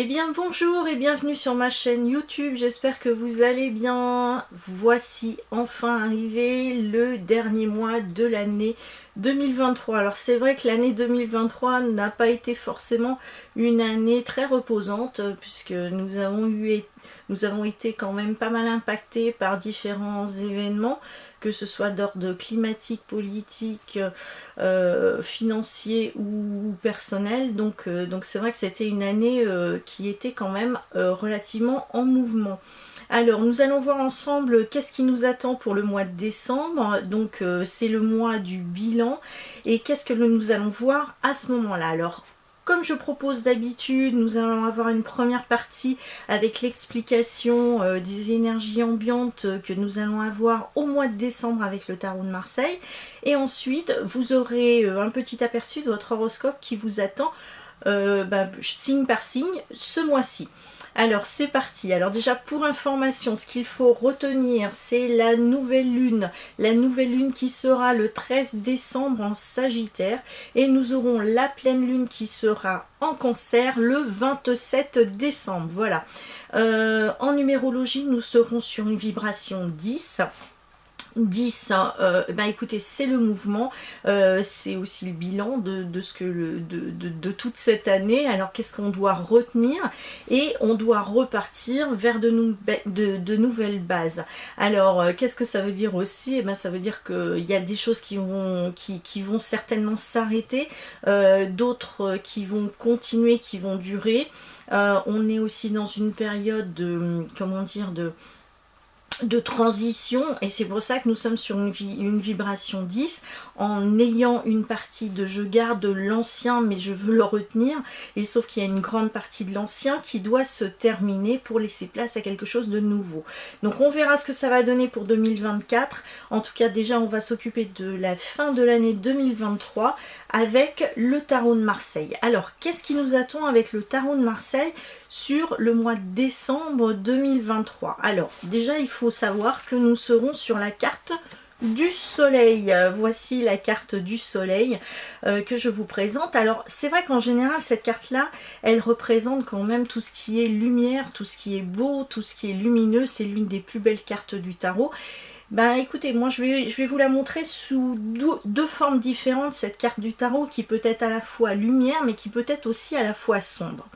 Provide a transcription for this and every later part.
Eh bien bonjour et bienvenue sur ma chaîne YouTube, j'espère que vous allez bien. Voici enfin arrivé le dernier mois de l'année 2023. Alors c'est vrai que l'année 2023 n'a pas été forcément une année très reposante puisque nous avons été quand même pas mal impactés par différents événements, que ce soit d'ordre climatique, politique, financier ou personnel. Donc c'est vrai que c'était une année qui était quand même relativement en mouvement. Alors nous allons voir ensemble qu'est-ce qui nous attend pour le mois de décembre. Donc c'est le mois du bilan et qu'est-ce que nous allons voir à ce moment-là. Alors comme je propose d'habitude, nous allons avoir une première partie avec l'explication des énergies ambiantes que nous allons avoir au mois de décembre avec le tarot de Marseille. Et ensuite, vous aurez un petit aperçu de votre horoscope qui vous attend signe par signe ce mois-ci. Alors c'est parti. Alors déjà pour information, ce qu'il faut retenir, c'est la nouvelle lune qui sera le 13 décembre en Sagittaire, et nous aurons la pleine lune qui sera en Cancer le 27 décembre. Voilà. En numérologie, nous serons sur une vibration 10. 10, écoutez, c'est le mouvement, c'est aussi le bilan de toute cette année. Alors qu'est-ce qu'on doit retenir? Et on doit repartir vers de nouvelles bases. Alors qu'est-ce que ça veut dire aussi? Ça veut dire qu'il y a des choses qui vont certainement s'arrêter, d'autres qui vont continuer, qui vont durer. On est aussi dans une période de transition, et c'est pour ça que nous sommes sur une vibration 10, en ayant une partie de je garde l'ancien mais je veux le retenir, et sauf qu'il y a une grande partie de l'ancien qui doit se terminer pour laisser place à quelque chose de nouveau. Donc on verra ce que ça va donner pour 2024. En tout cas déjà on va s'occuper de la fin de l'année 2023 avec le tarot de Marseille. Alors qu'est-ce qui nous attend avec le tarot de Marseille sur le mois de décembre 2023? Alors déjà il faut savoir que nous serons sur la carte du soleil. Voici la carte du soleil que je vous présente. Alors c'est vrai qu'en général cette carte là elle représente quand même tout ce qui est lumière, tout ce qui est beau, tout ce qui est lumineux. C'est l'une des plus belles cartes du tarot. Écoutez, moi je vais vous la montrer sous deux formes différentes, cette carte du tarot, qui peut être à la fois lumière mais qui peut être aussi à la fois sombre.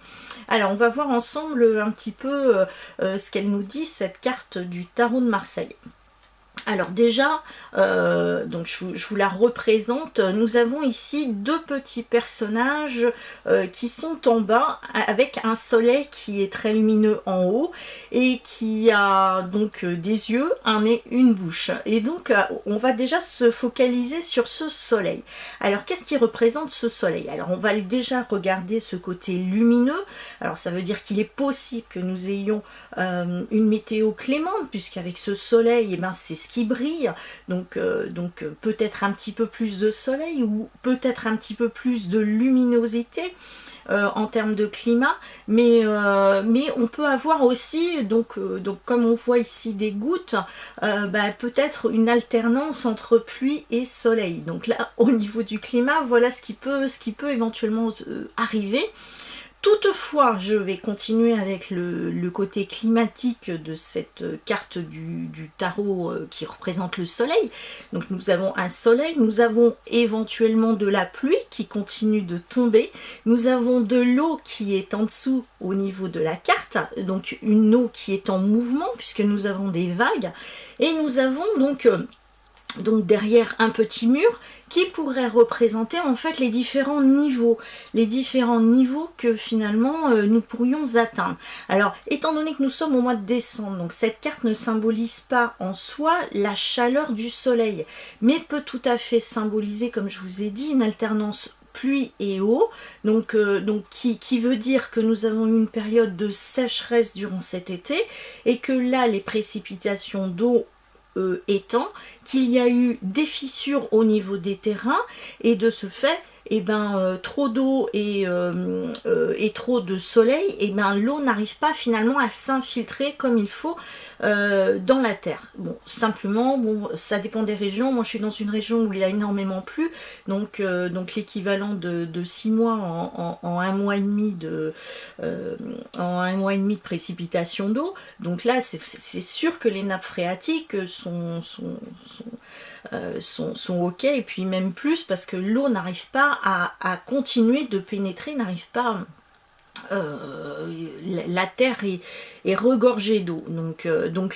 Alors on va voir ensemble un petit peu ce qu'elle nous dit, cette carte du tarot de Marseille. Alors déjà, donc je vous la représente. Nous avons ici deux petits personnages qui sont en bas avec un soleil qui est très lumineux en haut et qui a donc des yeux, un nez, une bouche. Et donc on va déjà se focaliser sur ce soleil. Alors qu'est-ce qui représente ce soleil? Alors on va déjà regarder ce côté lumineux. Alors ça veut dire qu'il est possible que nous ayons une météo clémente, puisqu'avec ce soleil, c'est ce qui brille, donc peut-être un petit peu plus de soleil ou peut-être un petit peu plus de luminosité en termes de climat, mais on peut avoir aussi, donc comme on voit ici des gouttes, peut-être une alternance entre pluie et soleil. Donc là au niveau du climat, voilà ce qui peut éventuellement arriver. Toutefois, je vais continuer avec le côté climatique de cette carte du tarot qui représente le soleil. Donc nous avons un soleil, nous avons éventuellement de la pluie qui continue de tomber, nous avons de l'eau qui est en dessous au niveau de la carte, donc une eau qui est en mouvement puisque nous avons des vagues, et nous avons donc derrière un petit mur qui pourrait représenter en fait les différents niveaux que finalement nous pourrions atteindre. Alors étant donné que nous sommes au mois de décembre, donc cette carte ne symbolise pas en soi la chaleur du soleil, mais peut tout à fait symboliser, comme je vous ai dit, une alternance pluie et eau, donc qui veut dire que nous avons une période de sécheresse durant cet été, et que là les précipitations d'eau étant qu'il y a eu des fissures au niveau des terrains, et de ce fait et ben trop d'eau et trop de soleil, et ben l'eau n'arrive pas finalement à s'infiltrer comme il faut dans la terre. Bon, simplement, bon, ça dépend des régions. Moi je suis dans une région où il a énormément plu, donc l'équivalent de 6 mois en un mois et demi de précipitation d'eau. Donc là c'est sûr que les nappes phréatiques sont ok, et puis même plus, parce que l'eau n'arrive pas à continuer de pénétrer, n'arrive pas, la terre est regorgée d'eau. Donc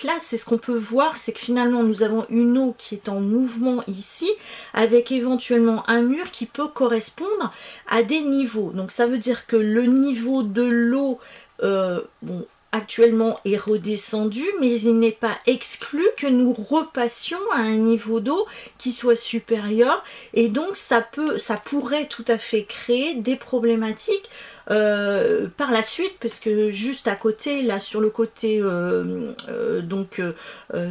là c'est ce qu'on peut voir, c'est que finalement nous avons une eau qui est en mouvement ici, avec éventuellement un mur qui peut correspondre à des niveaux. Donc ça veut dire que le niveau de l'eau bon, actuellement est redescendu, mais il n'est pas exclu que nous repassions à un niveau d'eau qui soit supérieur, et donc ça pourrait tout à fait créer des problématiques par la suite, parce que juste à côté, là sur le côté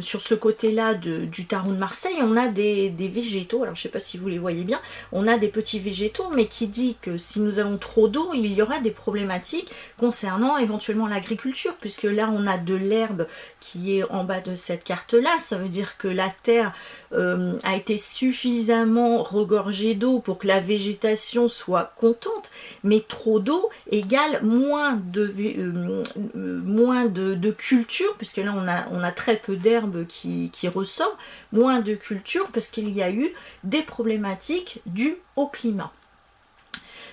sur ce côté là du Tarot de Marseille, on a des végétaux. Alors je sais pas si vous les voyez bien, on a des petits végétaux, mais qui dit que si nous avons trop d'eau, il y aura des problématiques concernant éventuellement l'agriculture, puisque là on a de l'herbe qui est en bas de cette carte là. Ça veut dire que la terre a été suffisamment regorgée d'eau pour que la végétation soit contente, mais trop d'eau égale moins de culture, puisque là on a très peu d'herbe qui ressort, moins de culture parce qu'il y a eu des problématiques dues au climat.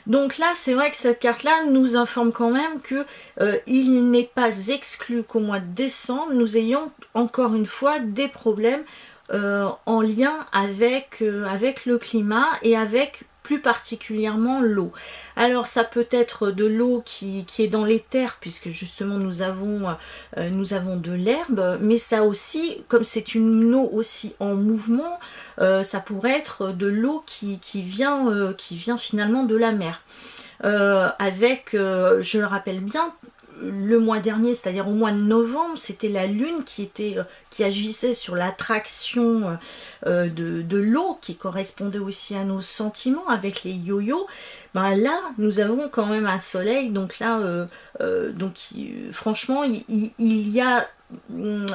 Donc là, c'est vrai que cette carte-là nous informe quand même que il n'est pas exclu qu'au mois de décembre, nous ayons encore une fois des problèmes en lien avec le climat et avec plus particulièrement l'eau. Alors ça peut être de l'eau qui est dans les terres, puisque justement nous avons de l'herbe, mais ça aussi, comme c'est une eau aussi en mouvement, ça pourrait être de l'eau qui vient finalement de la mer. Je le rappelle bien, le mois dernier, c'est-à-dire au mois de novembre, c'était la lune qui agissait sur l'attraction de l'eau, qui correspondait aussi à nos sentiments avec les yo-yo. Ben là, nous avons quand même un soleil, donc là, franchement, il y a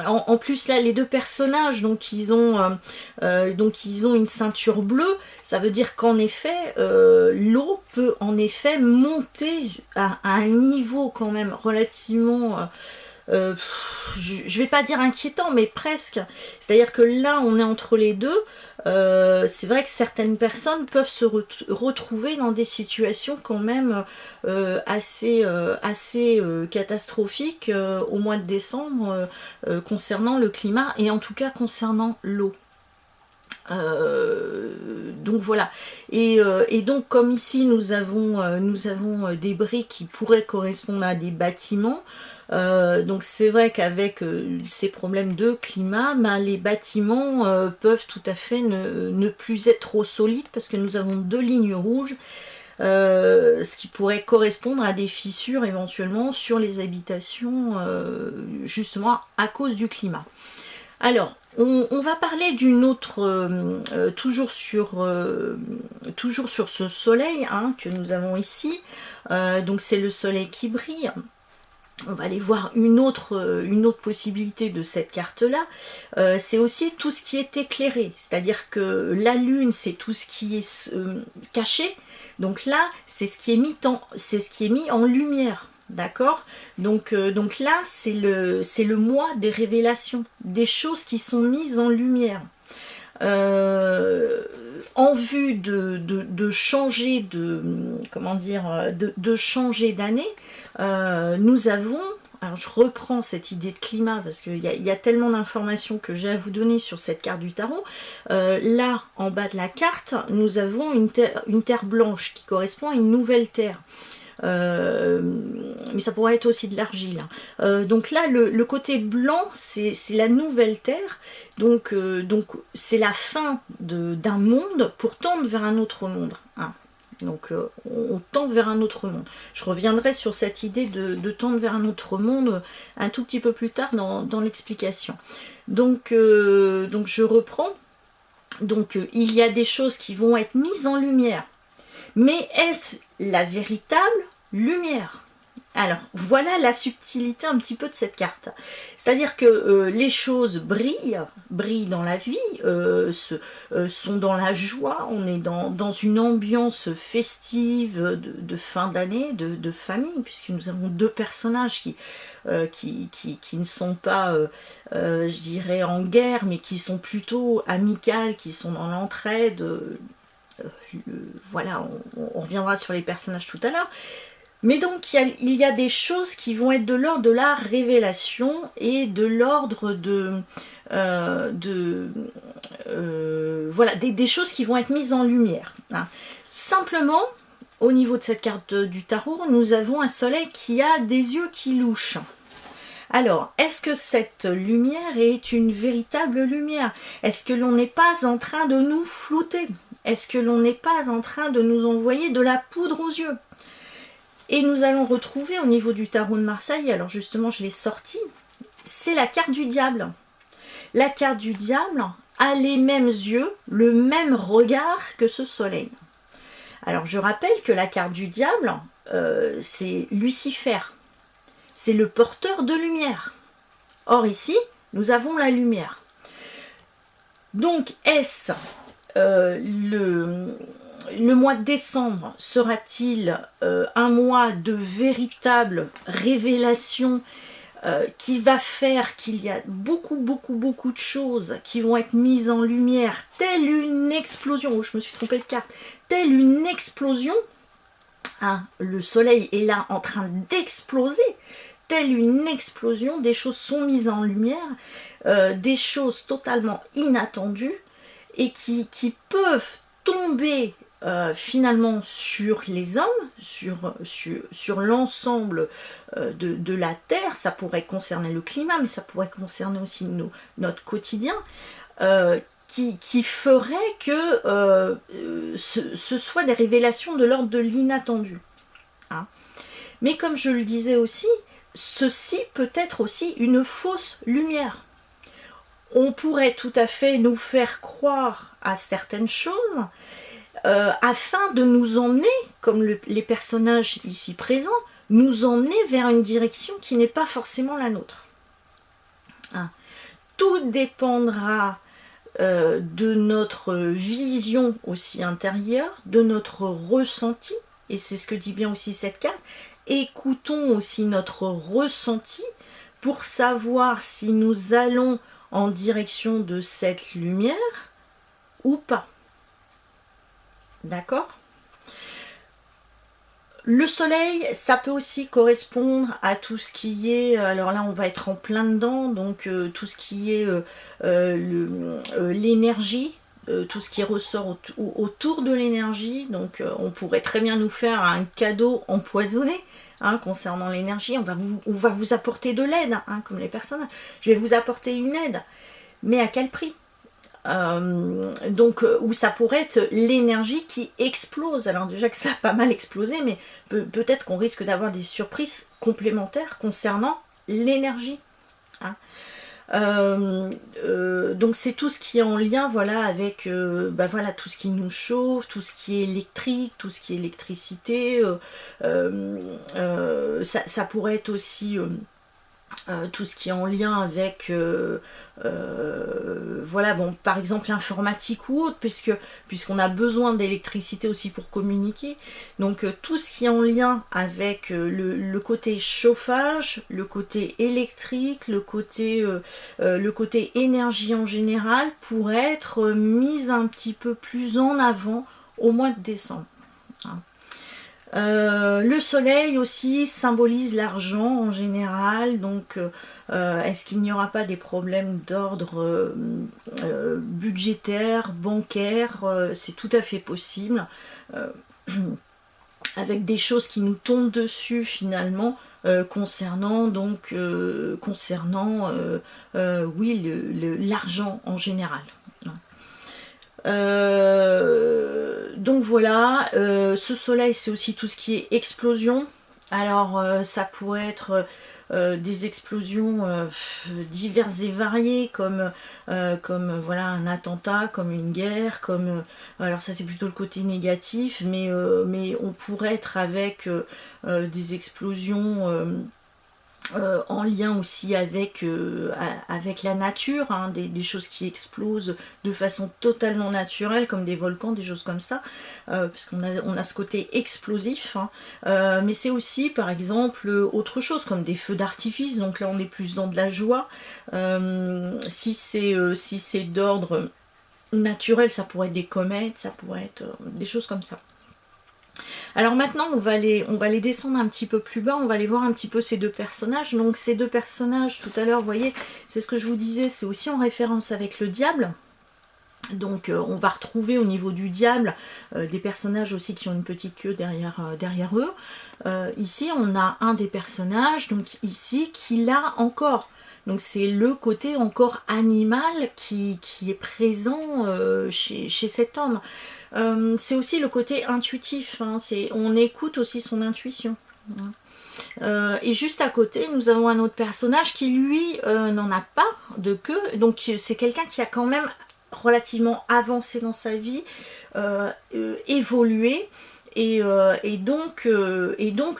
en plus là les deux personnages, donc ils ont une ceinture bleue. Ça veut dire qu'en effet l'eau peut en effet monter à un niveau quand même relativement je vais pas dire inquiétant, mais presque. C'est-à-dire que là on est entre les deux. C'est vrai que certaines personnes peuvent se retrouver dans des situations quand même assez catastrophiques au mois de décembre concernant le climat, et en tout cas concernant l'eau. Donc voilà, et donc comme ici nous avons des briques qui pourraient correspondre à des bâtiments. Donc c'est vrai qu'avec ces problèmes de climat, les bâtiments peuvent tout à fait ne plus être trop solides, parce que nous avons deux lignes rouges, ce qui pourrait correspondre à des fissures éventuellement sur les habitations, justement à cause du climat. Alors, on va parler d'une autre, toujours sur ce soleil que nous avons ici. Donc c'est le soleil qui brille. On va aller voir une autre possibilité de cette carte-là. C'est aussi tout ce qui est éclairé. C'est-à-dire que la lune, c'est tout ce qui est caché. Donc là, c'est ce qui est mis en lumière. D'accord, donc là c'est le mois des révélations, des choses qui sont mises en lumière, en vue de changer de changer d'année. Nous avons, alors je reprends cette idée de climat parce qu'il y a tellement d'informations que j'ai à vous donner sur cette carte du tarot. Là en bas de la carte, nous avons une terre blanche qui correspond à une nouvelle terre. Mais ça pourrait être aussi de l'argile. Donc là, le côté blanc, c'est la nouvelle terre. Donc c'est la fin d'un monde pour tendre vers un autre monde. Donc on tend vers un autre monde. Je reviendrai sur cette idée de tendre vers un autre monde un tout petit peu plus tard dans l'explication. Donc je reprends. Donc il y a des choses qui vont être mises en lumière. Mais est-ce la véritable lumière? Alors, voilà la subtilité un petit peu de cette carte. C'est-à-dire que les choses brillent dans la vie, sont dans la joie, on est dans une ambiance festive de fin d'année, de famille, puisque nous avons deux personnages qui ne sont pas, je dirais, en guerre, mais qui sont plutôt amicales, qui sont dans l'entraide. Voilà, on reviendra sur les personnages tout à l'heure. Mais donc il y a des choses qui vont être de l'ordre de la révélation et de l'ordre voilà, des choses qui vont être mises en lumière. Hein. Simplement, au niveau de cette carte du tarot, nous avons un soleil qui a des yeux qui louchent. Alors, est-ce que cette lumière est une véritable lumière? Est-ce que l'on n'est pas en train de nous flouter? Est-ce que l'on n'est pas en train de nous envoyer de la poudre aux yeux? Et nous allons retrouver au niveau du tarot de Marseille, alors justement je l'ai sorti, c'est la carte du diable. La carte du diable a les mêmes yeux, le même regard que ce soleil. Alors je rappelle que la carte du diable, c'est Lucifer. C'est le porteur de lumière. Or ici, nous avons la lumière. Donc est-ce le mois de décembre sera-t-il un mois de véritable révélation qui va faire qu'il y a beaucoup de choses qui vont être mises en lumière, telle une explosion, oh, je me suis trompée de carte, telle une explosion, hein, le soleil est là en train d'exploser, telle une explosion, des choses sont mises en lumière, des choses totalement inattendues et qui peuvent tomber finalement sur les hommes, sur l'ensemble de la Terre. Ça pourrait concerner le climat, mais ça pourrait concerner aussi notre quotidien, qui ferait que ce soit des révélations de l'ordre de l'inattendu. Hein. Mais comme je le disais aussi, ceci peut être aussi une fausse lumière. On pourrait tout à fait nous faire croire à certaines choses afin de nous emmener, comme les personnages ici présents, nous emmener vers une direction qui n'est pas forcément la nôtre. Hein. Tout dépendra de notre vision aussi intérieure, de notre ressenti, et c'est ce que dit bien aussi cette carte. Écoutons aussi notre ressenti pour savoir si nous allons en direction de cette lumière ou pas. D'accord? Le soleil, ça peut aussi correspondre à tout ce qui est, alors là on va être en plein dedans, donc tout ce qui est l'énergie, tout ce qui ressort autour de l'énergie, donc on pourrait très bien nous faire un cadeau empoisonné, hein, concernant l'énergie, on va vous apporter de l'aide, hein, comme les personnes, je vais vous apporter une aide, mais à quel prix? Donc où ça pourrait être l'énergie qui explose. Alors déjà que ça a pas mal explosé, mais peut-être qu'on risque d'avoir des surprises complémentaires concernant l'énergie. Hein. Donc c'est tout ce qui est en lien, voilà, avec voilà, tout ce qui nous chauffe, tout ce qui est électrique, tout ce qui est électricité. Ça pourrait être aussi tout ce qui est en lien avec voilà, bon, par exemple l'informatique ou autre, puisqu'on a besoin d'électricité aussi pour communiquer, donc tout ce qui est en lien avec le côté chauffage, le côté électrique, le côté énergie en général pourrait être mis un petit peu plus en avant au mois de décembre. Hein. Le soleil aussi symbolise l'argent en général, donc est-ce qu'il n'y aura pas des problèmes d'ordre budgétaire, bancaire? C'est tout à fait possible, avec des choses qui nous tombent dessus finalement, concernant donc oui, l'argent en général. Donc voilà, ce soleil c'est aussi tout ce qui est explosion, Alors ça pourrait être des explosions diverses et variées, comme voilà, un attentat, comme une guerre, comme alors ça c'est plutôt le côté négatif, mais on pourrait être avec des explosions en lien aussi avec la nature, hein, des choses qui explosent de façon totalement naturelle, comme des volcans, des choses comme ça, parce qu'on a ce côté explosif, hein. Mais c'est aussi par exemple autre chose, comme des feux d'artifice, donc là on est plus dans de la joie. Si c'est d'ordre naturel, ça pourrait être des comètes, ça pourrait être des choses comme ça. Alors maintenant, on va les descendre un petit peu plus bas, on va aller voir un petit peu ces deux personnages. Donc ces deux personnages, tout à l'heure, vous voyez, c'est ce que je vous disais, c'est aussi en référence avec le diable. Donc on va retrouver au niveau du diable des personnages aussi qui ont une petite queue derrière eux. Ici, on a un des personnages, donc ici, qui l'a encore. Donc c'est le côté encore animal qui est présent chez cet homme. C'est aussi le côté intuitif, hein, on écoute aussi son intuition. Et juste à côté, nous avons un autre personnage qui, lui, n'en a pas de queue. Donc c'est quelqu'un qui a quand même relativement avancé dans sa vie, évolué. Et donc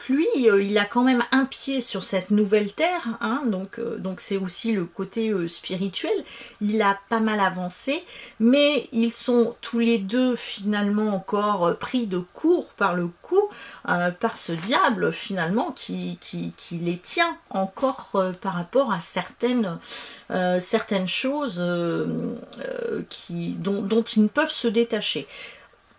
lui, il a quand même un pied sur cette nouvelle terre, hein, donc c'est aussi le côté spirituel. Il a pas mal avancé, mais ils sont tous les deux finalement encore pris de court par le cou, par ce diable finalement qui les tient encore par rapport à certaines choses dont ils ne peuvent se détacher.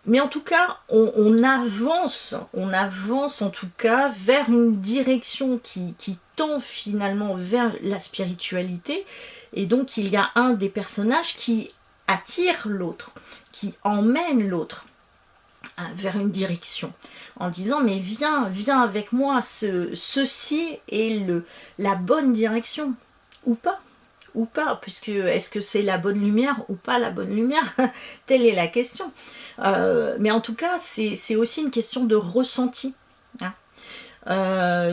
Mais en tout cas, on avance en tout cas vers une direction qui tend finalement vers la spiritualité. Et donc il y a un des personnages qui attire l'autre, qui emmène l'autre vers une direction, en disant mais viens avec moi, ceci est la bonne direction, ou pas, puisque est-ce que c'est la bonne lumière ou pas la bonne lumière? Telle est la question. Mais en tout cas, c'est aussi une question de ressenti, hein.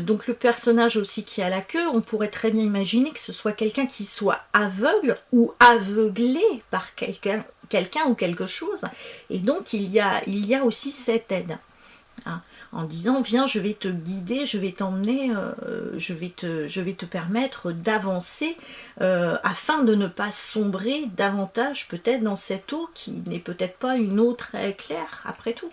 Donc le personnage aussi qui a la queue, on pourrait très bien imaginer que ce soit quelqu'un qui soit aveugle ou aveuglé par quelqu'un ou quelque chose. Et donc il y a aussi cette aide, hein, en disant viens, je vais te guider, je vais t'emmener, je vais te permettre d'avancer afin de ne pas sombrer davantage peut-être dans cette eau qui n'est peut-être pas une eau très claire après tout.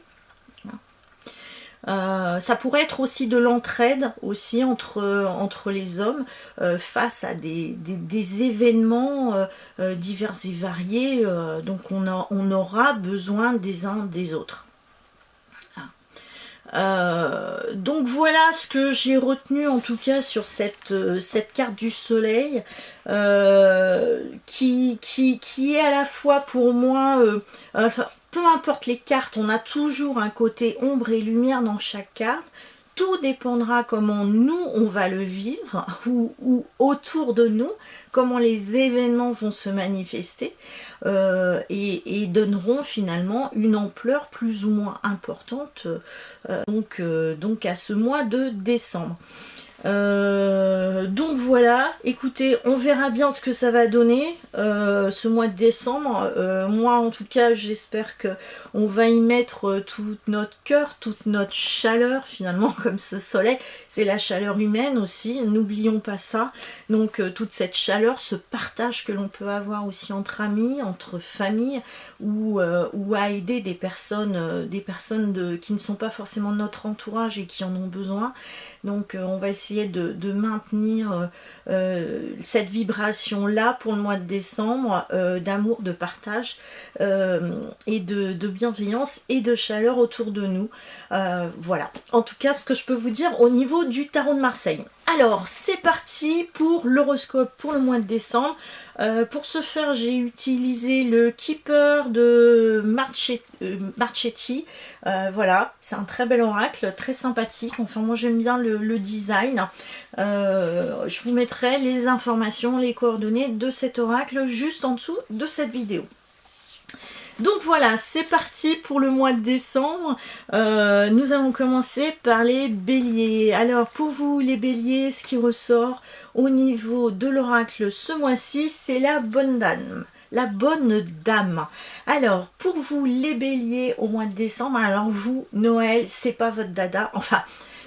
Ça pourrait être aussi de l'entraide aussi entre les hommes face à des événements divers et variés, donc on aura besoin des uns des autres. Donc voilà ce que j'ai retenu en tout cas sur cette carte du soleil, qui est à la fois pour moi, peu importe les cartes, on a toujours un côté ombre et lumière dans chaque carte. Tout dépendra comment nous on va le vivre ou autour de nous, comment les événements vont se manifester et donneront finalement une ampleur plus ou moins importante donc à ce mois de décembre. Donc voilà, écoutez, on verra bien ce que ça va donner ce mois de décembre. Moi en tout cas j'espère que on va y mettre tout notre cœur, toute notre chaleur finalement, comme ce soleil, c'est la chaleur humaine aussi, n'oublions pas ça. Donc toute cette chaleur, ce partage que l'on peut avoir aussi entre amis, entre familles, ou à aider des personnes qui ne sont pas forcément notre entourage et qui en ont besoin. Donc on va essayer de maintenir cette vibration là pour le mois de décembre, d'amour, de partage et de bienveillance et de chaleur autour de nous. Voilà, en tout cas ce que je peux vous dire au niveau du tarot de Marseille. Alors c'est parti pour l'horoscope pour le mois de décembre. Pour ce faire, j'ai utilisé le Keeper de Marchetti. Voilà, c'est un très bel oracle, très sympathique. Enfin, moi j'aime bien le design. Je vous mettrai les informations, les coordonnées de cet oracle juste en dessous de cette vidéo. Donc voilà, c'est parti pour le mois de décembre. Nous allons commencer par les béliers. Alors pour vous les béliers, ce qui ressort au niveau de l'oracle ce mois-ci, c'est la bonne dame. La bonne dame. Alors, pour vous les béliers au mois de décembre, alors vous, Noël, c'est pas votre dada. Enfin,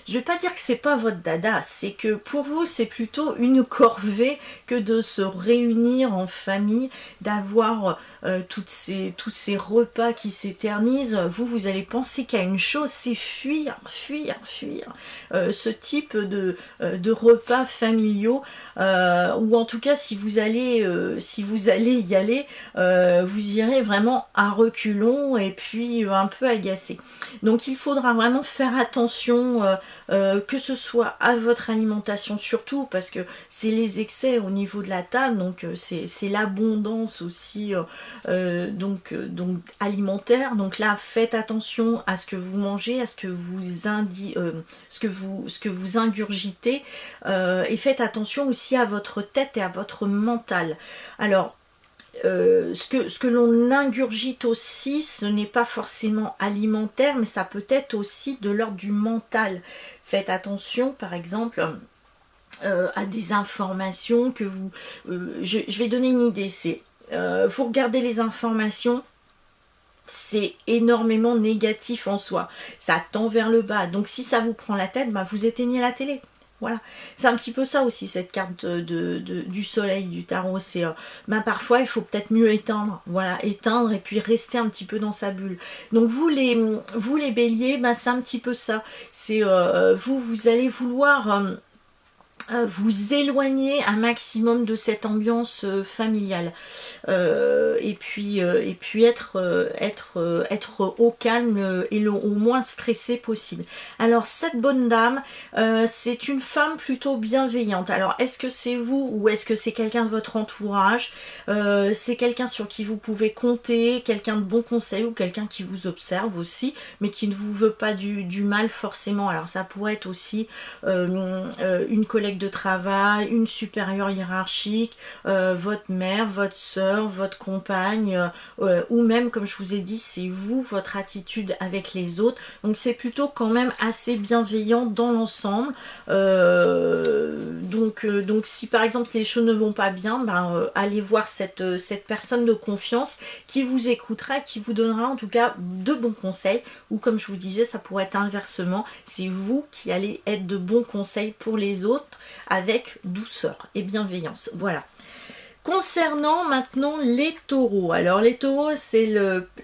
je vais pas dire que c'est pas votre dada, c'est que pour vous, c'est plutôt une corvée que de se réunir en famille, d'avoir tous ces repas qui s'éternisent. Vous allez penser qu'à une chose, c'est fuir ce type de repas familiaux, ou en tout cas, si vous allez y aller, vous irez vraiment à reculons et puis un peu agacé. Donc il faudra vraiment faire attention, que ce soit à votre alimentation surtout, parce que c'est les excès au niveau de la table, donc c'est l'abondance aussi donc alimentaire. Donc là, faites attention à ce que vous mangez, à ce que vous ingurgitez, et faites attention aussi à votre tête et à votre mental. Alors, ce que l'on ingurgite aussi, ce n'est pas forcément alimentaire, mais ça peut être aussi de l'ordre du mental. Faites attention, par exemple, à des informations que vous... je vais donner une idée, c'est... vous regardez les informations, c'est énormément négatif en soi. Ça tend vers le bas. Donc si ça vous prend la tête, bah, vous éteignez la télé. Voilà, c'est un petit peu ça aussi, cette carte du soleil, du tarot, c'est parfois il faut peut-être mieux éteindre, voilà, éteindre et puis rester un petit peu dans sa bulle. Donc vous les béliers, c'est un petit peu ça, c'est vous allez vouloir vous éloigner un maximum de cette ambiance familiale, et puis être au calme et au moins stressé possible. Alors cette bonne dame, c'est une femme plutôt bienveillante. Alors est-ce que c'est vous ou est-ce que c'est quelqu'un de votre entourage? C'est quelqu'un sur qui vous pouvez compter, quelqu'un de bon conseil ou quelqu'un qui vous observe aussi, mais qui ne vous veut pas du mal forcément. Alors ça pourrait être aussi une collègue de travail, une supérieure hiérarchique, votre mère, votre soeur, votre compagne, ou même, comme je vous ai dit, c'est vous, votre attitude avec les autres. Donc c'est plutôt quand même assez bienveillant dans l'ensemble. Donc si par exemple les choses ne vont pas bien, allez voir cette personne de confiance qui vous écoutera, qui vous donnera en tout cas de bons conseils, ou comme je vous disais, ça pourrait être inversement, c'est vous qui allez être de bons conseils pour les autres, avec douceur et bienveillance. Voilà. Concernant maintenant les taureaux, alors les taureaux, c'est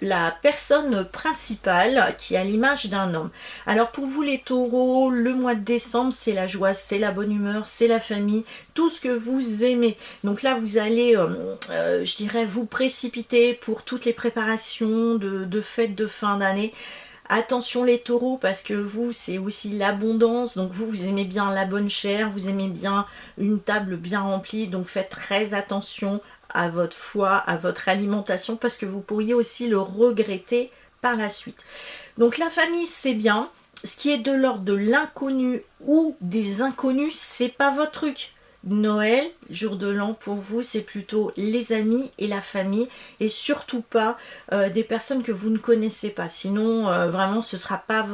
la personne principale qui a l'image d'un homme. Alors pour vous les taureaux, le mois de décembre, c'est la joie, c'est la bonne humeur, c'est la famille, tout ce que vous aimez. Donc là vous allez, je dirais, vous précipiter pour toutes les préparations de fêtes de fin d'année. Attention les taureaux, parce que vous, c'est aussi l'abondance, donc vous aimez bien la bonne chair, vous aimez bien une table bien remplie, donc faites très attention à votre foie, à votre alimentation, parce que vous pourriez aussi le regretter par la suite. Donc la famille, c'est bien. Ce qui est de l'ordre de l'inconnu ou des inconnus, c'est pas votre truc. Noël, jour de l'an, pour vous, c'est plutôt les amis et la famille, et surtout pas des personnes que vous ne connaissez pas. Sinon, vraiment, ce sera pas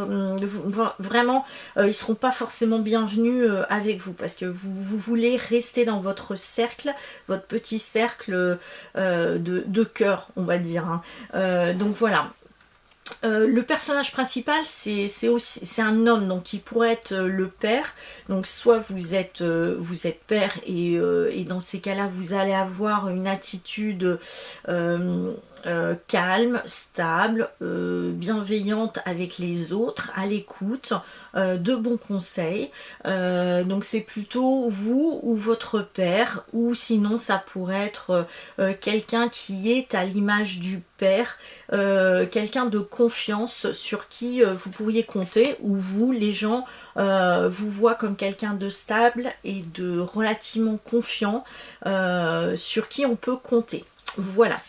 vraiment, ils seront pas forcément bienvenus avec vous, parce que vous voulez rester dans votre cercle, votre petit cercle de cœur, on va dire. Hein. Donc voilà. Le personnage principal, c'est un homme, donc qui pourrait être le père. Donc soit vous êtes père, et dans ces cas-là vous allez avoir une attitude calme, stable, bienveillante avec les autres, à l'écoute, de bons conseils. Donc c'est plutôt vous ou votre père, ou sinon ça pourrait être quelqu'un qui est à l'image du père, quelqu'un de confiance sur qui vous pourriez compter, ou vous, les gens vous voient comme quelqu'un de stable et de relativement confiant, sur qui on peut compter. Voilà.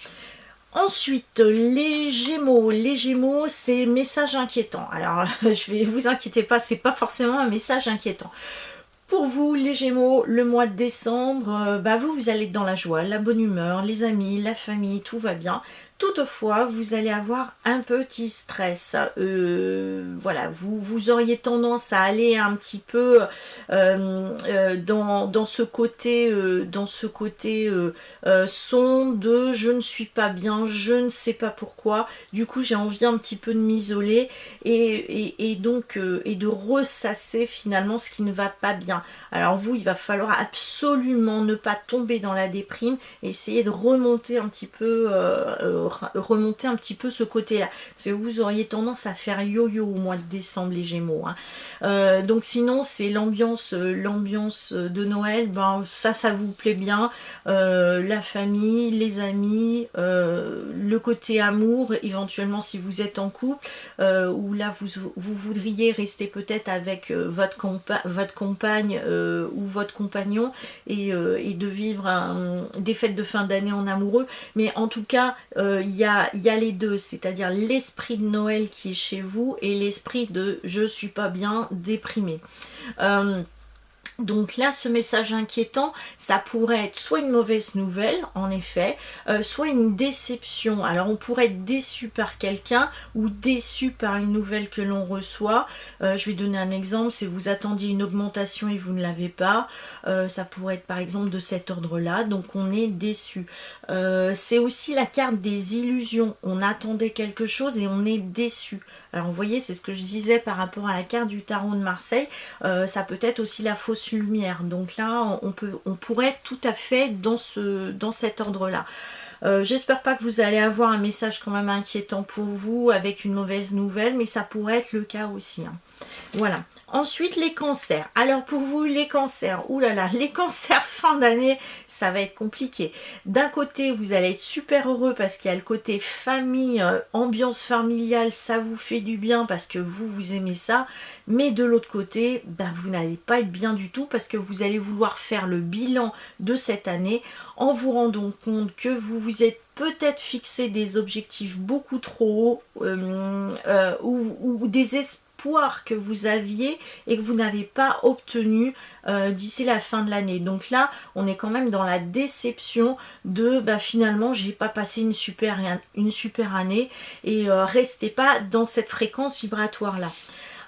Ensuite, les Gémeaux, c'est message inquiétant. Alors, vous inquiétez pas, c'est pas forcément un message inquiétant. Pour vous, les Gémeaux, le mois de décembre, vous allez être dans la joie, la bonne humeur, les amis, la famille, tout va bien. Toutefois, vous allez avoir un petit stress. Voilà, vous auriez tendance à aller un petit peu dans ce côté, son de je ne suis pas bien, je ne sais pas pourquoi. Du coup, j'ai envie un petit peu de m'isoler et donc et de ressasser finalement ce qui ne va pas bien. Alors vous, il va falloir absolument ne pas tomber dans la déprime et essayer de remonter un petit peu ce côté-là. Parce que vous auriez tendance à faire yo-yo au mois de décembre, les Gémeaux. Hein. Donc sinon, c'est l'ambiance de Noël. Ben, ça vous plaît bien. La famille, les amis, le côté amour, éventuellement si vous êtes en couple, ou là vous voudriez rester peut-être avec votre compagne ou votre compagnon et de vivre des fêtes de fin d'année en amoureux. Mais en tout cas, il y a les deux, c'est-à-dire l'esprit de Noël qui est chez vous et l'esprit de je suis pas bien, déprimé. Donc là, ce message inquiétant, ça pourrait être soit une mauvaise nouvelle, en effet, soit une déception. Alors on pourrait être déçu par quelqu'un ou déçu par une nouvelle que l'on reçoit. Je vais donner un exemple, si vous attendiez une augmentation et vous ne l'avez pas, ça pourrait être par exemple de cet ordre-là, donc on est déçu. C'est aussi la carte des illusions. On attendait quelque chose et on est déçu. Alors vous voyez, c'est ce que je disais par rapport à la carte du tarot de Marseille, ça peut être aussi la fausse lumière. Donc là, on pourrait être tout à fait dans cet ordre-là. J'espère pas que vous allez avoir un message quand même inquiétant pour vous avec une mauvaise nouvelle, mais ça pourrait être le cas aussi. Hein. Voilà. Ensuite, les cancers. Alors pour vous, les cancers, oulala, les cancers fin d'année, ça va être compliqué. D'un côté, vous allez être super heureux parce qu'il y a le côté famille, ambiance familiale, ça vous fait du bien parce que vous aimez ça. Mais de l'autre côté, ben, vous n'allez pas être bien du tout parce que vous allez vouloir faire le bilan de cette année en vous rendant compte que vous vous êtes peut-être fixé des objectifs beaucoup trop hauts ou des espoirs que vous aviez et que vous n'avez pas obtenu d'ici la fin de l'année. Donc là, on est quand même dans la déception de bah, finalement, j'ai pas passé une super année et restez pas dans cette fréquence vibratoire là.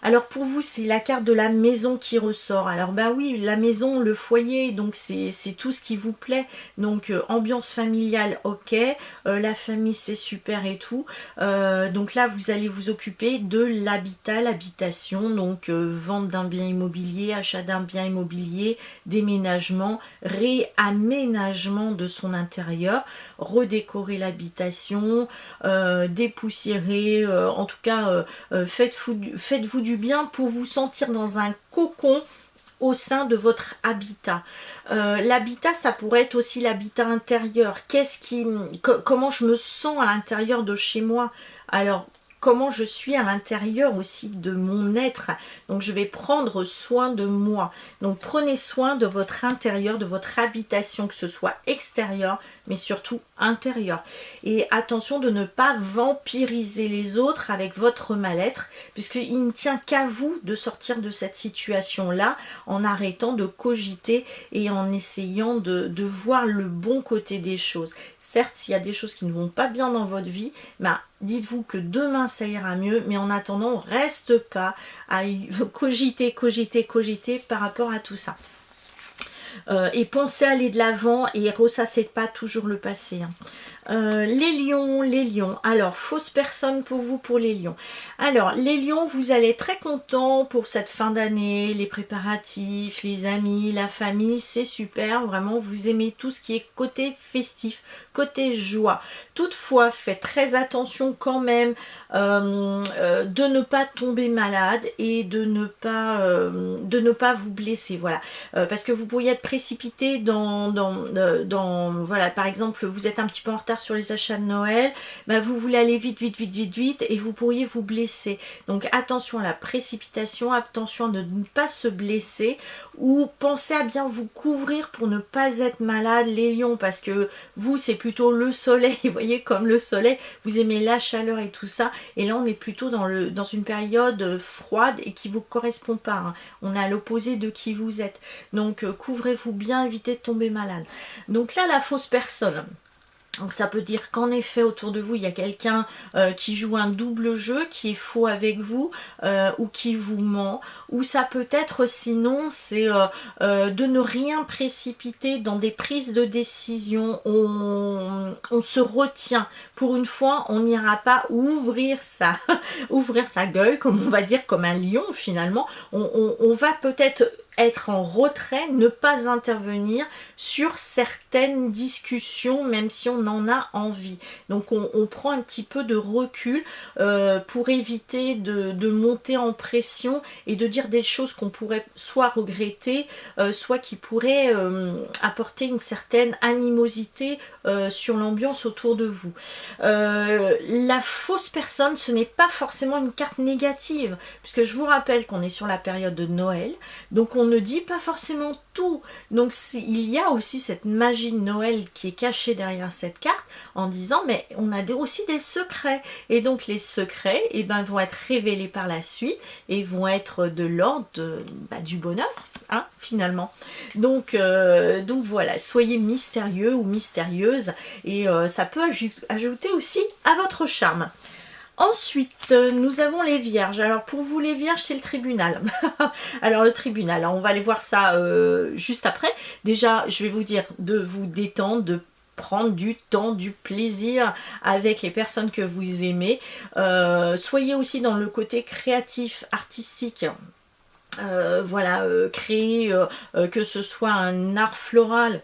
Alors pour vous, c'est la carte de la maison qui ressort. Alors bah oui, la maison, le foyer, donc c'est tout ce qui vous plaît. Donc ambiance familiale, ok. La famille, c'est super et tout. Donc là, vous allez vous occuper de l'habitat, l'habitation. Donc vente d'un bien immobilier, achat d'un bien immobilier, déménagement, réaménagement de son intérieur, redécorer l'habitation, dépoussiérer, en tout cas, faites-vous du bien pour vous sentir dans un cocon au sein de votre habitat. L'habitat, ça pourrait être aussi l'habitat intérieur. Comment je me sens à l'intérieur de chez moi? Alors, comment je suis à l'intérieur aussi de mon être. Donc je vais prendre soin de moi. Donc prenez soin de votre intérieur, de votre habitation, que ce soit extérieur, mais surtout intérieur. Et attention de ne pas vampiriser les autres avec votre mal-être, puisqu'il ne tient qu'à vous de sortir de cette situation-là en arrêtant de cogiter et en essayant de voir le bon côté des choses. Certes, il y a des choses qui ne vont pas bien dans votre vie, mais dites-vous que demain ça ira mieux, mais en attendant, on reste pas à cogiter par rapport à tout ça. Et pensez à aller de l'avant et ressassez pas toujours le passé. Hein. Les lions. Alors, fausse personne pour vous, pour les lions. Alors, les lions, vous allez être très contents pour cette fin d'année, les préparatifs, les amis, la famille, c'est super. Vraiment, vous aimez tout ce qui est côté festif, côté joie. Toutefois, faites très attention quand même de ne pas tomber malade et de ne pas vous blesser. Voilà. Parce que vous pourriez être précipité voilà, par exemple, vous êtes un petit peu en retard sur les achats de Noël, bah vous voulez aller vite et vous pourriez vous blesser. Donc attention à la précipitation, attention de ne pas se blesser ou pensez à bien vous couvrir pour ne pas être malade les lions, parce que vous c'est plutôt le soleil, vous voyez, comme le soleil, vous aimez la chaleur et tout ça, et là on est plutôt dans une période froide et qui vous correspond pas. Hein. On est à l'opposé de qui vous êtes. Donc couvrez-vous bien, évitez de tomber malade. Donc là, la fausse personne. Donc ça peut dire qu'en effet autour de vous il y a quelqu'un qui joue un double jeu, qui est faux avec vous ou qui vous ment. Ou ça peut être sinon c'est de ne rien précipiter dans des prises de décision. On se retient. Pour une fois on n'ira pas ouvrir sa gueule, comme on va dire, comme un lion finalement. On va peut-être être en retrait, ne pas intervenir sur certaines discussions, même si on en a envie. Donc on prend un petit peu de recul pour éviter de monter en pression et de dire des choses qu'on pourrait soit regretter, soit qui pourraient apporter une certaine animosité sur l'ambiance autour de vous. La fausse personne, ce n'est pas forcément une carte négative, puisque je vous rappelle qu'on est sur la période de Noël, donc on ne dit pas forcément tout. Donc il y a aussi cette magie de Noël qui est cachée derrière cette carte, en disant mais on a aussi des secrets, et donc les secrets vont être révélés par la suite et vont être de l'ordre du bonheur, hein, finalement. Donc voilà, soyez mystérieux ou mystérieuse, et ça peut ajouter aussi à votre charme. Ensuite, nous avons les vierges. Alors pour vous les vierges, c'est le tribunal. Alors le tribunal, on va aller voir ça juste après. Déjà, je vais vous dire de vous détendre, de prendre du temps, du plaisir avec les personnes que vous aimez. Soyez aussi dans le côté créatif, artistique. Voilà, créer que ce soit un art floral,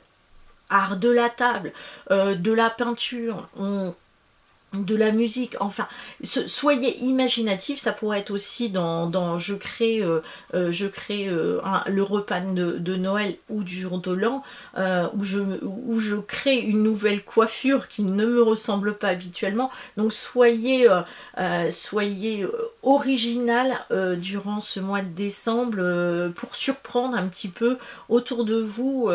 art de la table, de la peinture, de la musique, enfin soyez imaginatif. Ça pourrait être aussi dans je crée le repas de Noël ou du jour de l'an, où je crée une nouvelle coiffure qui ne me ressemble pas habituellement. Donc soyez original durant ce mois de décembre pour surprendre un petit peu autour de vous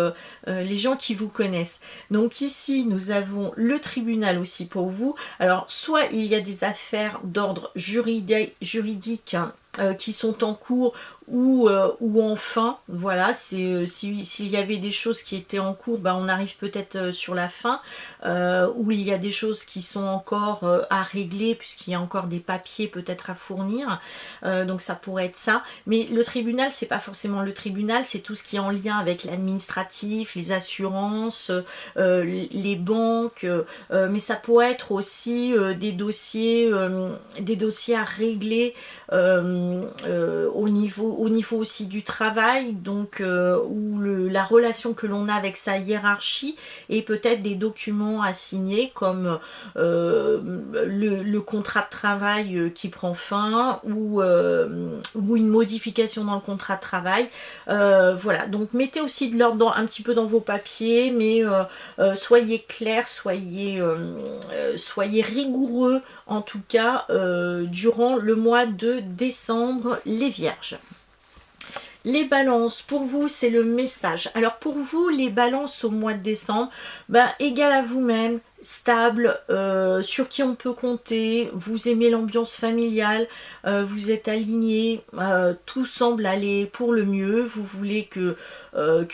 les gens qui vous connaissent. Donc ici nous avons le tribunal aussi pour vous. Alors, soit il y a des affaires d'ordre juridique qui sont en cours ou enfin, voilà, s'il y avait des choses qui étaient en cours, on arrive peut-être sur la fin, ou il y a des choses qui sont encore à régler, puisqu'il y a encore des papiers peut-être à fournir, donc ça pourrait être ça. Mais le tribunal, c'est pas forcément le tribunal, c'est tout ce qui est en lien avec l'administratif, les assurances, les banques, mais ça pourrait être aussi des dossiers à régler au niveau aussi du travail, donc où la relation que l'on a avec sa hiérarchie, et peut-être des documents à signer comme le contrat de travail qui prend fin, ou une modification dans le contrat de travail. Voilà, donc mettez aussi de l'ordre un petit peu dans vos papiers, mais soyez clairs, soyez rigoureux en tout cas durant le mois de décembre, les vierges. Les balances, pour vous, c'est le message. Alors pour vous, les balances au mois de décembre, égal à vous-même, stable, sur qui on peut compter, vous aimez l'ambiance familiale, vous êtes aligné, tout semble aller pour le mieux, vous voulez que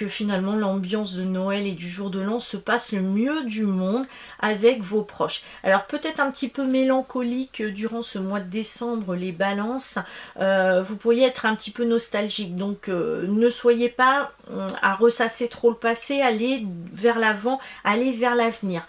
finalement l'ambiance de Noël et du jour de l'an se passe le mieux du monde avec vos proches. Alors peut-être un petit peu mélancolique durant ce mois de décembre, les balances, vous pourriez être un petit peu nostalgique, donc ne soyez pas à ressasser trop le passé, allez vers l'avant, allez vers l'avenir.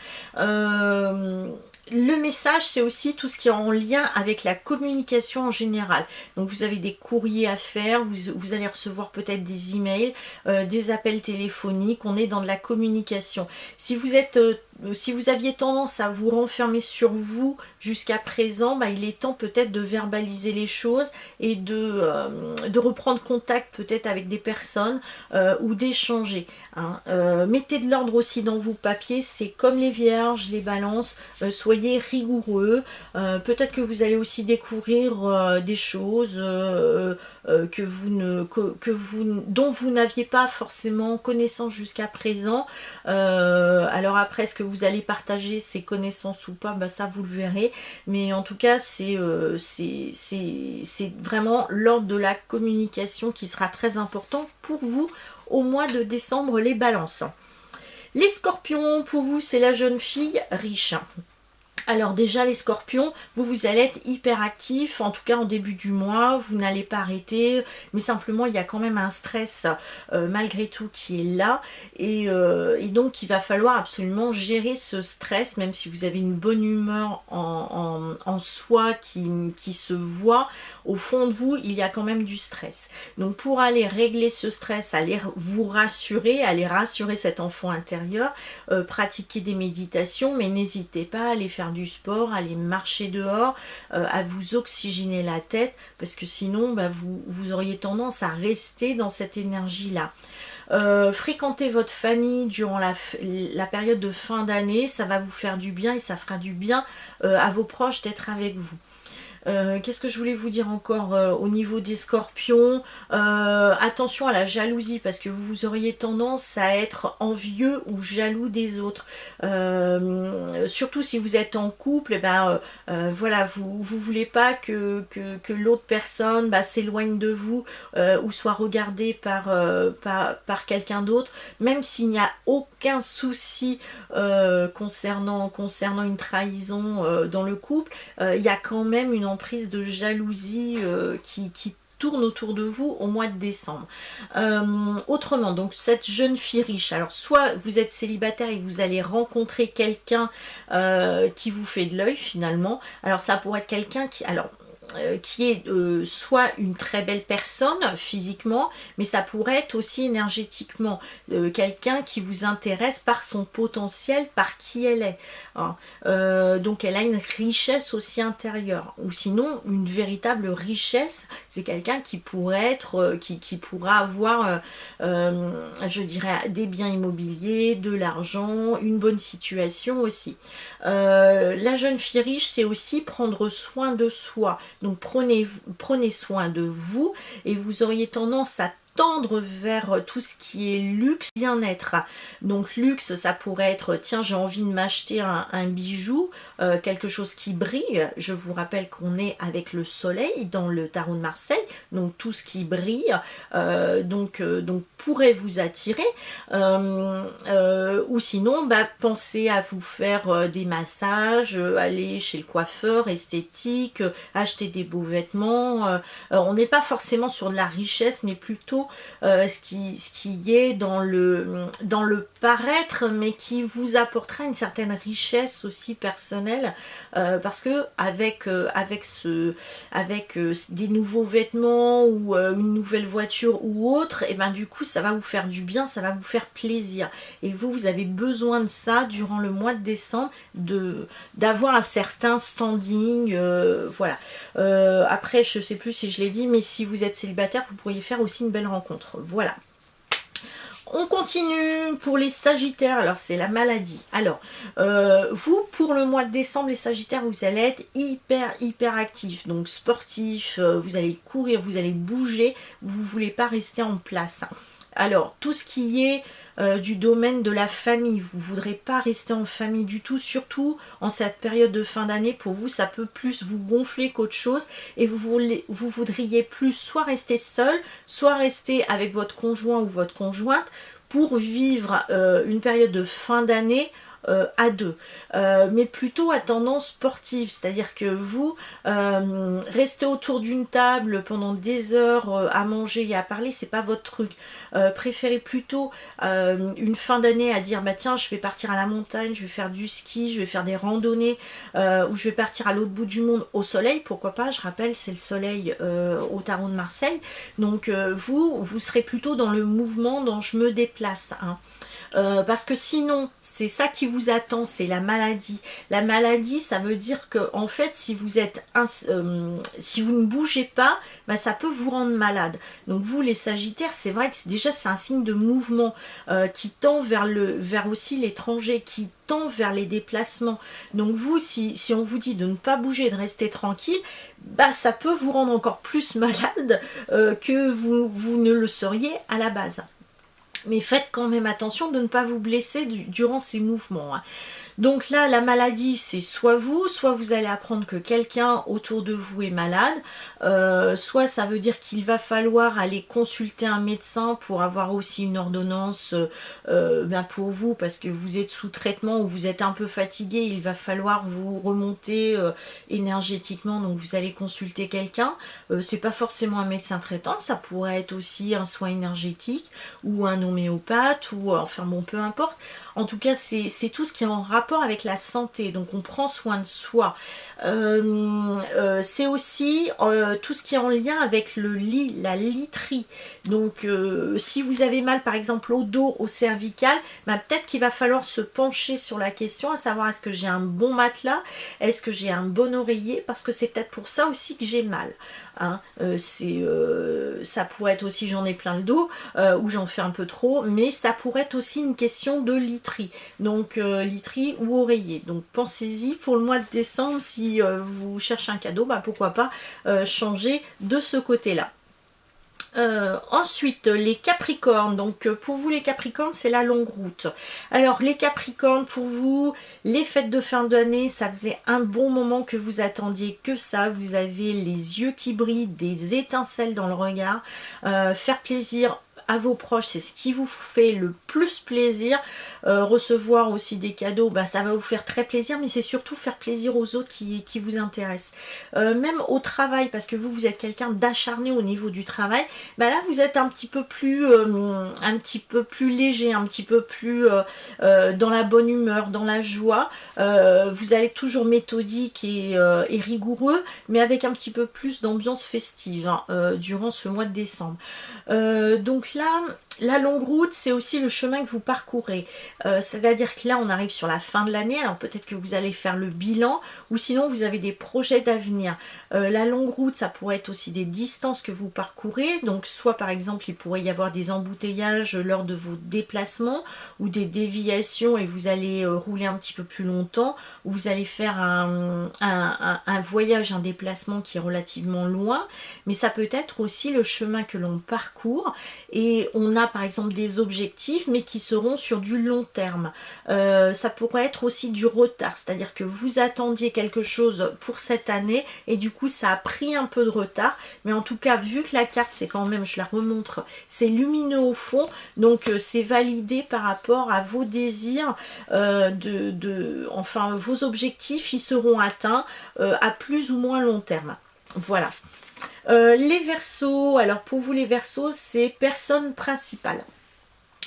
Le message, c'est aussi tout ce qui est en lien avec la communication en général. Donc vous avez des courriers à faire, vous allez recevoir peut-être des emails, des appels téléphoniques, on est dans de la communication. Si vous aviez tendance à vous renfermer sur vous jusqu'à présent, il est temps peut-être de verbaliser les choses et de reprendre contact peut-être avec des personnes ou d'échanger. Hein. Mettez de l'ordre aussi dans vos papiers, c'est comme les vierges, les balances, soyez rigoureux. Peut-être que vous allez aussi découvrir des choses dont vous n'aviez pas forcément connaissance jusqu'à présent. Alors après, est-ce que vous allez partager ces connaissances ou pas, ça vous le verrez, mais en tout cas c'est vraiment l'ordre de la communication qui sera très important pour vous au mois de décembre, les balances. Les scorpions, pour vous, c'est la jeune fille riche. Alors déjà les scorpions, vous allez être hyper actifs, en tout cas en début du mois, vous n'allez pas arrêter, mais simplement il y a quand même un stress malgré tout qui est là, et donc il va falloir absolument gérer ce stress, même si vous avez une bonne humeur en soi qui se voit, au fond de vous il y a quand même du stress. Donc pour aller régler ce stress, aller vous rassurer, aller rassurer cet enfant intérieur, pratiquer des méditations, mais n'hésitez pas à aller faire du sport, aller marcher dehors, à vous oxygéner la tête, parce que sinon vous auriez tendance à rester dans cette énergie là. Fréquentez votre famille durant la période de fin d'année, ça va vous faire du bien et ça fera du bien à vos proches d'être avec vous. Qu'est-ce que je voulais vous dire encore au niveau des scorpions, attention à la jalousie, parce que vous auriez tendance à être envieux ou jaloux des autres, surtout si vous êtes en couple, voilà, vous voulez pas que l'autre personne s'éloigne de vous ou soit regardée par quelqu'un d'autre, même s'il n'y a aucun souci concernant une trahison dans le couple, il y a quand même une prise de jalousie qui tourne autour de vous au mois de décembre. Autrement, donc cette jeune fille riche, alors soit vous êtes célibataire et vous allez rencontrer quelqu'un qui vous fait de l'œil finalement, alors ça pourrait être quelqu'un qui est soit une très belle personne physiquement, mais ça pourrait être aussi énergétiquement quelqu'un qui vous intéresse par son potentiel, par qui elle est, hein. Donc elle a une richesse aussi intérieure, ou sinon une véritable richesse, c'est quelqu'un qui pourrait être qui pourra avoir je dirais des biens immobiliers, de l'argent, une bonne situation aussi. La jeune fille riche, c'est aussi prendre soin de soi. Donc prenez soin de vous et vous auriez tendance à tendre vers tout ce qui est luxe, bien-être. Donc luxe, ça pourrait être, tiens, j'ai envie de m'acheter un bijou, quelque chose qui brille. Je vous rappelle qu'on est avec le soleil dans le tarot de Marseille, donc tout ce qui brille, donc pourrait vous attirer. Ou sinon, pensez à vous faire des massages, aller chez le coiffeur, esthétique, acheter des beaux vêtements. On n'est pas forcément sur de la richesse, mais plutôt ce qui est dans le paraître, mais qui vous apportera une certaine richesse aussi personnelle, parce que avec des nouveaux vêtements ou une nouvelle voiture ou autre, et du coup ça va vous faire du bien, ça va vous faire plaisir, et vous avez besoin de ça durant le mois de décembre, d'avoir un certain standing, voilà. Après je sais plus si je l'ai dit, mais si vous êtes célibataire, vous pourriez faire aussi une belle rencontre, voilà. On continue pour les sagittaires, alors c'est la maladie. Alors, vous, pour le mois de décembre, les sagittaires, vous allez être hyper actifs, donc sportifs, vous allez courir, vous allez bouger, vous ne voulez pas rester en place. Alors, tout ce qui est du domaine de la famille, vous ne voudrez pas rester en famille du tout, surtout en cette période de fin d'année. Pour vous, ça peut plus vous gonfler qu'autre chose, et vous voudriez plus soit rester seul, soit rester avec votre conjoint ou votre conjointe pour vivre une période de fin d'année à deux, mais plutôt à tendance sportive, c'est-à-dire que vous restez autour d'une table pendant des heures à manger et à parler, c'est pas votre truc. Préférez plutôt une fin d'année à dire tiens, je vais partir à la montagne, je vais faire du ski, je vais faire des randonnées, ou je vais partir à l'autre bout du monde au soleil, pourquoi pas, je rappelle c'est le soleil au tarot de Marseille. Donc vous serez plutôt dans le mouvement, dans je me déplace, hein. Parce que sinon, c'est ça qui vous attend, c'est la maladie. La maladie, ça veut dire que en fait, si vous ne bougez pas, ça peut vous rendre malade. Donc vous, les Sagittaires, c'est vrai que déjà c'est un signe de mouvement qui tend vers aussi l'étranger, qui tend vers les déplacements. Donc vous, si on vous dit de ne pas bouger, de rester tranquille, ça peut vous rendre encore plus malade que vous ne le seriez à la base. Mais faites quand même attention de ne pas vous blesser durant ces mouvements, hein. Donc là, la maladie, c'est soit vous allez apprendre que quelqu'un autour de vous est malade, soit ça veut dire qu'il va falloir aller consulter un médecin pour avoir aussi une ordonnance pour vous, parce que vous êtes sous traitement ou vous êtes un peu fatigué, il va falloir vous remonter énergétiquement, donc vous allez consulter quelqu'un. C'est pas forcément un médecin traitant, ça pourrait être aussi un soin énergétique ou un homéopathe, ou enfin bon, peu importe. En tout cas, c'est tout ce qui est en rapport avec la santé, donc on prend soin de soi. C'est aussi tout ce qui est en lien avec le lit, la literie. Donc si vous avez mal par exemple au dos, au cervical, peut-être qu'il va falloir se pencher sur la question, à savoir est-ce que j'ai un bon matelas, est-ce que j'ai un bon oreiller, parce que c'est peut-être pour ça aussi que j'ai mal. Hein. Ça pourrait être aussi j'en ai plein le dos, ou j'en fais un peu trop, mais ça pourrait être aussi une question de literie. Donc literie ou oreiller. Donc pensez-y pour le mois de décembre, si vous cherchez un cadeau, pourquoi pas changer de ce côté-là. Ensuite, les Capricornes. Donc pour vous les Capricornes, c'est la longue route. Alors les Capricornes, pour vous, les fêtes de fin d'année, ça faisait un bon moment que vous attendiez que ça. Vous avez les yeux qui brillent, des étincelles dans le regard. Faire plaisir à vos proches, c'est ce qui vous fait le plus plaisir. Recevoir aussi des cadeaux, ça va vous faire très plaisir, mais c'est surtout faire plaisir aux autres qui vous intéressent. Même au travail, parce que vous êtes quelqu'un d'acharné au niveau du travail, là vous êtes un petit peu plus léger, un petit peu plus dans la bonne humeur, dans la joie. Vous allez être toujours méthodique et rigoureux, mais avec un petit peu plus d'ambiance festive durant ce mois de décembre. Donc là, la longue route, c'est aussi le chemin que vous parcourez. C'est-à-dire que là, on arrive sur la fin de l'année. Alors peut-être que vous allez faire le bilan, ou sinon vous avez des projets d'avenir. La longue route, ça pourrait être aussi des distances que vous parcourez. Donc soit par exemple, il pourrait y avoir des embouteillages lors de vos déplacements, ou des déviations et vous allez rouler un petit peu plus longtemps, ou vous allez faire un voyage, un déplacement qui est relativement loin. Mais ça peut être aussi le chemin que l'on parcourt, et on a par exemple des objectifs mais qui seront sur du long terme. Ça pourrait être aussi du retard, c'est-à-dire que vous attendiez quelque chose pour cette année et du coup ça a pris un peu de retard, mais en tout cas vu que la carte, c'est quand même, je la remontre, c'est lumineux au fond, donc c'est validé par rapport à vos désirs, enfin vos objectifs, ils seront atteints à plus ou moins long terme. Voilà. Les Verseaux, alors pour vous les Verseaux, c'est personne principale.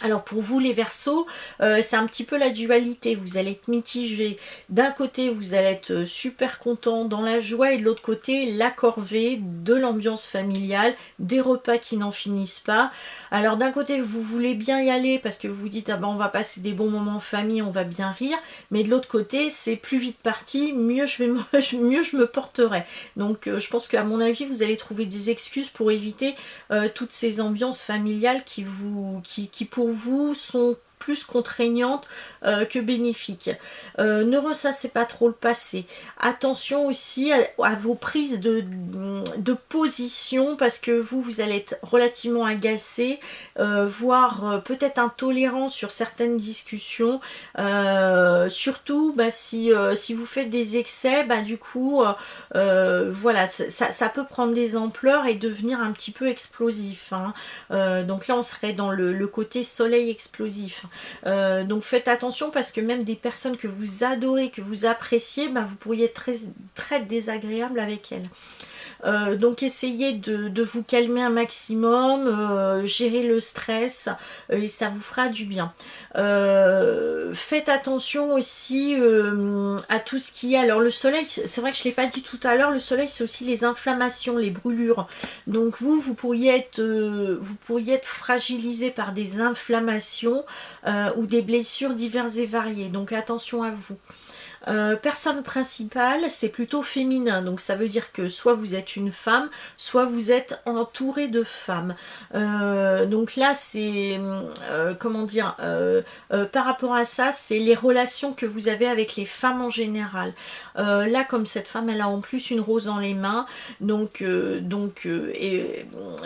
Alors pour vous les Verseaux, c'est un petit peu la dualité, vous allez être mitigé. D'un côté vous allez être super content, dans la joie, et de l'autre côté la corvée, de l'ambiance familiale, des repas qui n'en finissent pas. Alors d'un côté vous voulez bien y aller parce que vous vous dites on va passer des bons moments en famille, on va bien rire, mais de l'autre côté c'est plus vite parti, mieux je me porterai. Donc je pense qu'à mon avis vous allez trouver des excuses pour éviter toutes ces ambiances familiales qui pour vous sont plus contraignantes que bénéfiques. Ne ressassez pas trop le passé. Attention aussi à vos prises de position, parce que vous allez être relativement agacé, voire peut-être intolérant sur certaines discussions. Surtout si vous faites des excès, du coup voilà, ça peut prendre des ampleurs et devenir un petit peu explosif. Donc là on serait dans le côté soleil explosif. Donc faites attention, parce que même des personnes que vous adorez, que vous appréciez, vous pourriez être très, très désagréable avec elles. Donc essayez de vous calmer un maximum, gérer le stress, et ça vous fera du bien. Faites attention aussi à tout ce qui est... Alors le soleil, c'est vrai que je ne l'ai pas dit tout à l'heure, le soleil c'est aussi les inflammations, les brûlures. Donc vous pourriez être fragilisé par des inflammations ou des blessures diverses et variées. Donc attention à vous. Personne principale, c'est plutôt féminin, donc ça veut dire que soit vous êtes une femme, soit vous êtes entouré de femmes. Donc là, c'est, comment dire, par rapport à ça, c'est les relations que vous avez avec les femmes en général. Là, comme cette femme, elle a en plus une rose dans les mains, donc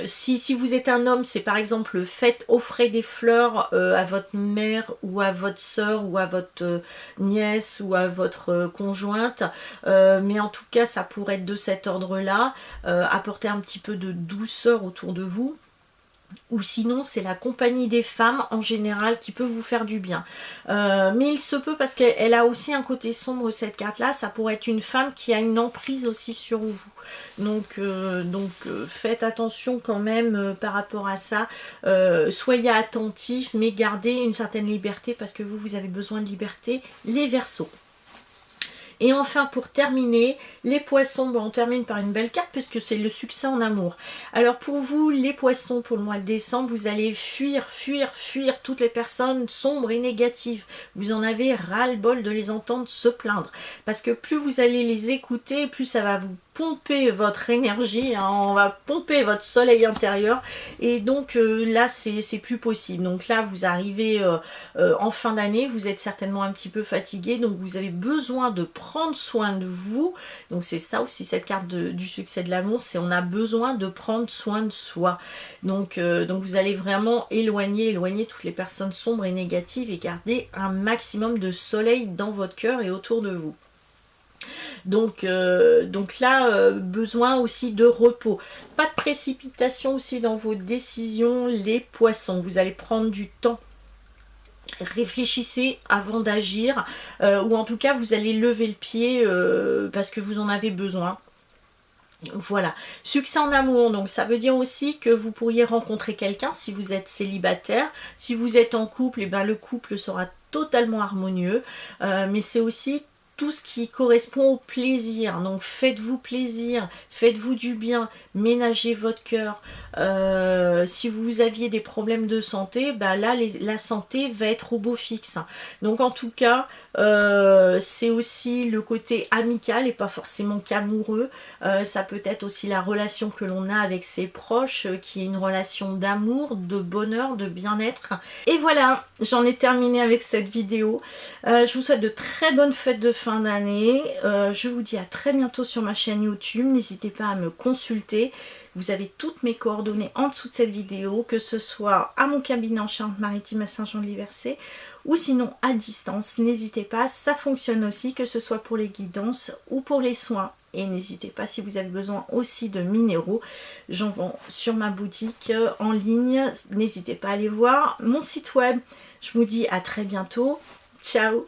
si vous êtes un homme, c'est par exemple, offrez des fleurs à votre mère ou à votre soeur ou à votre nièce ou à votre conjointe, mais en tout cas ça pourrait être de cet ordre là, apporter un petit peu de douceur autour de vous. Ou sinon c'est la compagnie des femmes en général qui peut vous faire du bien, mais il se peut, parce qu'elle a aussi un côté sombre cette carte là, ça pourrait être une femme qui a une emprise aussi sur vous, donc faites attention quand même par rapport à ça, soyez attentifs mais gardez une certaine liberté, parce que vous avez besoin de liberté, les Verseaux. Et enfin, pour terminer, les poissons, bon, on termine par une belle carte puisque c'est le succès en amour. Alors pour vous, les poissons, pour le mois de décembre, vous allez fuir toutes les personnes sombres et négatives. Vous en avez ras-le-bol de les entendre se plaindre. Parce que plus vous allez les écouter, plus ça va vous pomper votre énergie, hein, on va pomper votre soleil intérieur, et donc là c'est plus possible. Donc là vous arrivez en fin d'année, vous êtes certainement un petit peu fatigué, donc vous avez besoin de prendre soin de vous. Donc c'est ça aussi cette carte du succès de l'amour, c'est on a besoin de prendre soin de soi. Donc vous allez vraiment éloigner toutes les personnes sombres et négatives et garder un maximum de soleil dans votre cœur et autour de vous. Donc là, besoin aussi de repos. Pas de précipitation aussi dans vos décisions, les poissons. Vous allez prendre du temps. Réfléchissez avant d'agir, ou en tout cas, vous allez lever le pied parce que vous en avez besoin. Voilà, succès en amour, donc ça veut dire aussi que vous pourriez rencontrer quelqu'un si vous êtes célibataire. Si vous êtes en couple, et ben le couple sera totalement harmonieux, mais c'est aussi tout ce qui correspond au plaisir. Donc faites-vous plaisir, faites-vous du bien, ménagez votre cœur. Si vous aviez des problèmes de santé, bah là la santé va être au beau fixe. Donc en tout cas, c'est aussi le côté amical et pas forcément qu'amoureux. Ça peut être aussi la relation que l'on a avec ses proches, qui est une relation d'amour, de bonheur, de bien-être. Et voilà, j'en ai terminé avec cette vidéo. Je vous souhaite de très bonnes fêtes de fin d'année. Je vous dis à très bientôt sur ma chaîne YouTube. N'hésitez pas à me consulter. Vous avez toutes mes coordonnées en dessous de cette vidéo, que ce soit à mon cabinet en Charente-Maritime à Saint-Jean-de-Liversay ou sinon à distance. N'hésitez pas, ça fonctionne aussi, que ce soit pour les guidances ou pour les soins. Et n'hésitez pas, si vous avez besoin aussi de minéraux, j'en vends sur ma boutique en ligne. N'hésitez pas à aller voir mon site web. Je vous dis à très bientôt. Ciao!